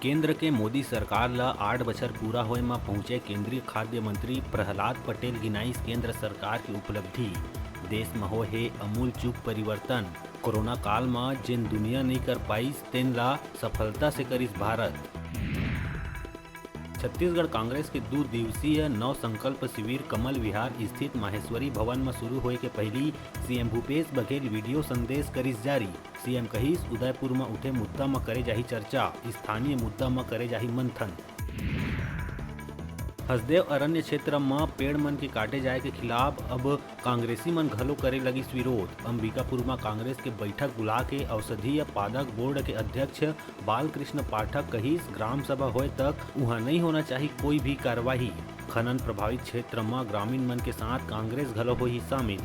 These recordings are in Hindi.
केंद्र के मोदी सरकार ल 8 बछर पूरा होए म पहुंचे केंद्रीय खाद्य मंत्री प्रहलाद पटेल गिनाइस केंद्र सरकार की उपलब्धि। देश म होए हे अमूल चूक परिवर्तन। कोरोना काल म जेन दुनिया नइ कर पाइस तेन ला सफलता से करिस भारत। छत्तीसगढ़ कांग्रेस के 2 दिवसीय नव संकल्प शिविर कमल विहार स्थित माहेश्वरी भवन में शुरू होए के पहली सीएम भूपेश बघेल वीडियो संदेश करिस जारी। सीएम कहिस उदयपुर में उठे मुद्दा में करे जाही चर्चा, स्थानीय मुद्दा में करे जाही मंथन। हसदेव अरण्य क्षेत्र में पेड़ मन के काटे जाए के खिलाफ अब कांग्रेसी मन घलो करे लगिस विरोध। अंबिकापुर में कांग्रेस के बैठक बुला के औषधीय पादक बोर्ड के अध्यक्ष बालकृष्ण पाठक कहिस ग्राम सभा होए तक वहां नहीं होना चाहिए कोई भी कार्यवाही। खनन प्रभावित क्षेत्र में ग्रामीण मन के साथ कांग्रेस घलो होही शामिल।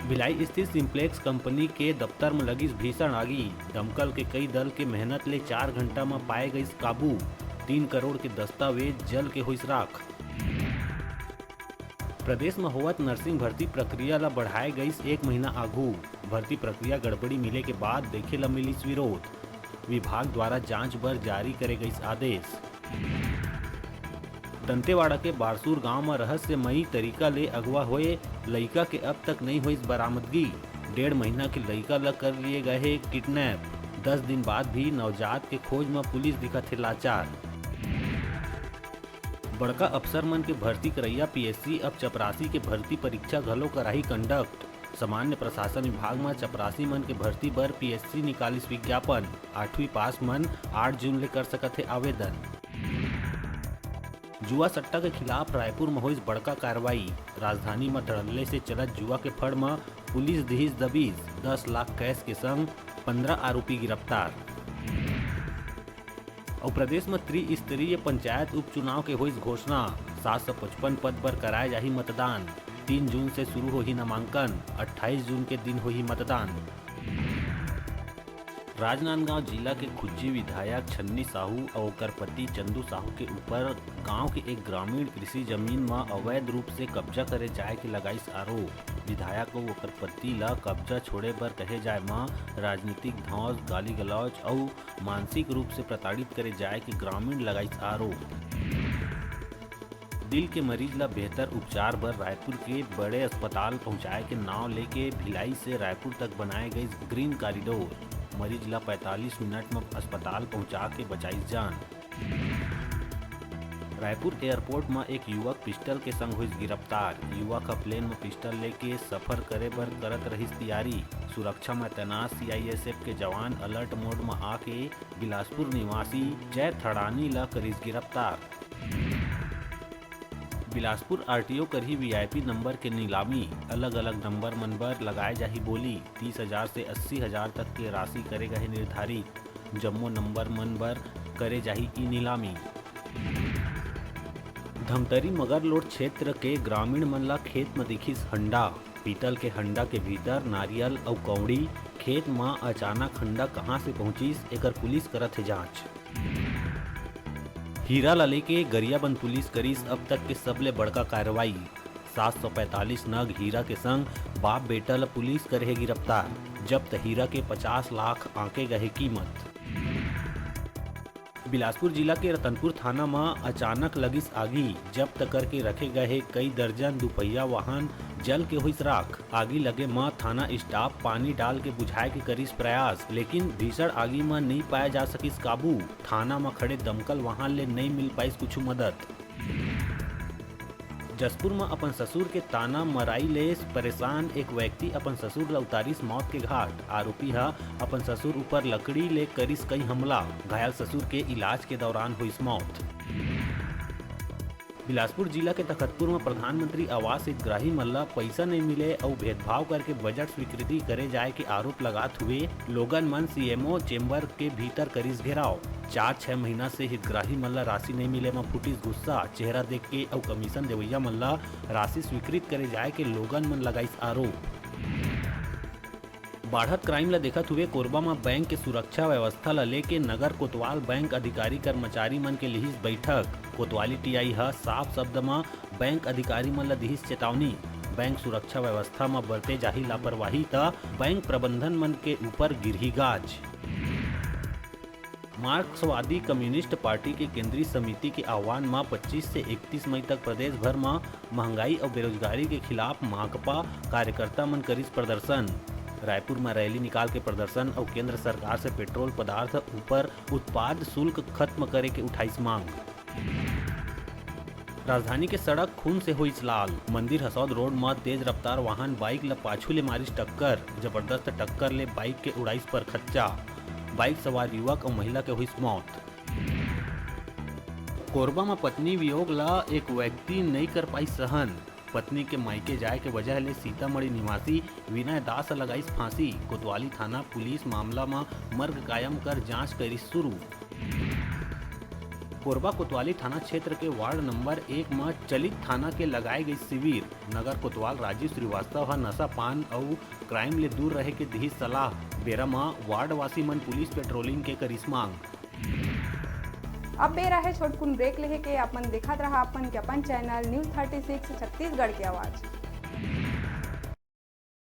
भिलाई स्थित सिंप्लेक्स कंपनी के दफ्तर में लगिस भीषण आगी। दमकल के कई दल के मेहनत ले 4 घंटा में पाए गइस काबू। 3 करोड़ के दस्तावेज जल के होइस राख। प्रदेश में होवत नर्सिंग भर्ती प्रक्रिया ला बढ़ाए गइस 1 महीना आघू। भर्ती प्रक्रिया गड़बड़ी मिले के बाद देखे ला मिलिस विरोध। विभाग द्वारा जांच बर जारी करे गइस आदेश। दंतेवाड़ा के बारसूर गांव में रहस्यमयी तरीका ले अगवा हुए लइका के अब तक नहीं हुई बरामदगी। 1.5 महीना के लइका ला कर लिए गए है किडनैप। 10 दिन बाद भी नवजात के खोज में पुलिस दिखत है लाचार। बड़का अफसर मन के भर्ती करैया पीएससी अब चपरासी के भर्ती परीक्षा घलो कराही कंडक्ट। सामान्य प्रशासन विभाग में चपरासी मन के भर्ती बर पीएससी निकालिस विज्ञापन। 8वीं पास मन 8 जून ले कर सकत है आवेदन। जुआ सट्टा के खिलाफ रायपुर में होइस बड़का कार्रवाई। राजधानी में धड़ल्ले से चलत जुआ के फड़ में पुलिस दिहिस दबिश। 10 लाख कैश के संग 15 आरोपी गिरफ्तार। और प्रदेश में त्रिस्तरीय पंचायत उपचुनाव के होइस घोषणा। 755 पद पर कराए जाही मतदान। 3 जून से शुरू होही नामांकन। 28 जून के दिन होही मतदान। राजनांदगांव जिला के खुज्जी विधायक छन्नी साहू और ओकर पति चंदू साहू के ऊपर गांव के एक ग्रामीण कृषि जमीन में अवैध रूप से कब्जा करे जाए के लगाइस आरोप। विधायक को ओकर पति ला कब्जा छोड़े बर कहे जाए मां राजनीतिक धौंस, गाली गलौज और मानसिक रूप से प्रताड़ित करे जाए के ग्रामीण लगाइस आरोप। दिल के मरीज ला बेहतर उपचार बर रायपुर के बड़े अस्पताल पहुंचाए के नाव लेके भिलाई से रायपुर तक बनाए गए ग्रीन कॉरिडोर। मरीज ला 45 मिनट में अस्पताल पहुंचा के बचाई जान। रायपुर एयरपोर्ट में एक युवक पिस्टल के संग हुई गिरफ्तार। युवक प्लेन में पिस्टल लेके सफर करे बर करत रहिस तैयारी। सुरक्षा में तैनात सीआईएसएफ के जवान अलर्ट मोड में आके बिलासपुर निवासी जय थड़ानी ला करिस गिरफ्तार। बिलासपुर आरटीओ करही वीआईपी नंबर के नीलामी। अलग अलग नंबर मन बर लगाए जाही बोली। 30,000 से 80,000 तक के राशि करे गए निर्धारित। जम्मो नंबर मन बर करे जाही ई नीलामी। धमतरी मगरलोड क्षेत्र के ग्रामीण मन ला खेत में दिखिस हंडा। पीतल के हंडा के भीतर नारियल और कौड़ी। खेत में अचानक हंडा कहां से पहुंचिस एकर पुलिस करत है जांच। हीरा ला लेके गरियाबंद पुलिस करिस अब तक के सबले बड़का कार्रवाई। 745 नग हीरा के संग बाप बेटा ला पुलिस करे है गिरफ्तार। जब्त हीरा के 50 लाख आंके गए कीमत। बिलासपुर जिला के रतनपुर थाना में अचानक लगिस आगी। जब्त करके रखे गए कई दर्जन दुपहिया वाहन जल के हुई राख। आगी लगे मां थाना स्टाफ पानी डाल के बुझाए के करिस प्रयास, लेकिन भीषण आगी में नहीं पाया जा सकिस काबू। थाना में खड़े दमकल वाहन ले नहीं मिल पाइस कुछ मदद। जसपुर में अपन ससुर के ताना मराई ले परेशान एक व्यक्ति अपन ससुर ला उतारिस मौत के घाट। आरोपी हा अपन ससुर ऊपर लकड़ी ले करिस कई हमला। घायल ससुर के इलाज के दौरान हुई मौत। बिलासपुर जिला के तखतपुर में प्रधानमंत्री आवास हितग्राही मन ला पैसा नहीं मिले और भेदभाव करके बजट स्वीकृति करे जाए के आरोप लगात हुए लोगन मन सीएमओ चेम्बर के भीतर करिस घेराव। 4-6 महीना से हितग्राही मन ला राशि नहीं मिले में फुटिस गुस्सा। चेहरा देख के और कमीशन देवैया मन ला राशि स्वीकृत करे जाए के लोगन मन लगाइस आरोप। बढ़त क्राइम ला देखत हुए कोरबा में बैंक के सुरक्षा व्यवस्था ला लेके नगर कोतवाल बैंक अधिकारी कर्मचारी मन के लिहिस बैठक। कोतवाली टीआई हा साफ शब्द में बैंक अधिकारी मन ला दिहिस चेतावनी। बैंक सुरक्षा व्यवस्था में बरते जाही लापरवाही त बैंक प्रबंधन मन के ऊपर गिरही गाज। मार्क्सवादी कम्युनिस्ट पार्टी के केंद्रीय समिति के आह्वान में 25 से 31 मई तक प्रदेश भर में महंगाई और बेरोजगारी के खिलाफ माकपा कार्यकर्ता मन करिस प्रदर्शन। रायपुर में रैली निकाल के प्रदर्शन और केंद्र सरकार से पेट्रोल पदार्थ ऊपर उत्पाद शुल्क खत्म करे के उठाइस मांग। राजधानी के सड़क खून से हुई लाल। मंदिर हसौद रोड में तेज रफ्तार वाहन बाइक ल पाछू ले मारिस टक्कर। जबरदस्त टक्कर ले बाइक के उड़ाइस पर खच्चा। बाइक सवार युवक और महिला के हुई मौत। कोरबा में पत्नी वियोग ला एक व्यक्ति नहीं कर पाई सहन। पत्नी के मायके जाए के वजह ले सीतामढ़ी निवासी विनय दास लगाइस फांसी। कोतवाली थाना पुलिस मामला में मर्ग कायम कर जांच करी शुरू। कोरबा कोतवाली थाना क्षेत्र के वार्ड नंबर 1 में चलित थाना के लगाए गई शिविर। नगर कोतवाल राजीव श्रीवास्तव हा नशा पान और क्राइम ले दूर रहे के दी सलाह। बेरा में वार्डवासी मन पुलिस पेट्रोलिंग के करिस मांग। अब बेरा है छोटकुन ब्रेक लेहे के अपन देखत रहा अपन के अपन चैनल न्यूज़ 36 छत्तीसगढ़ की आवाज़।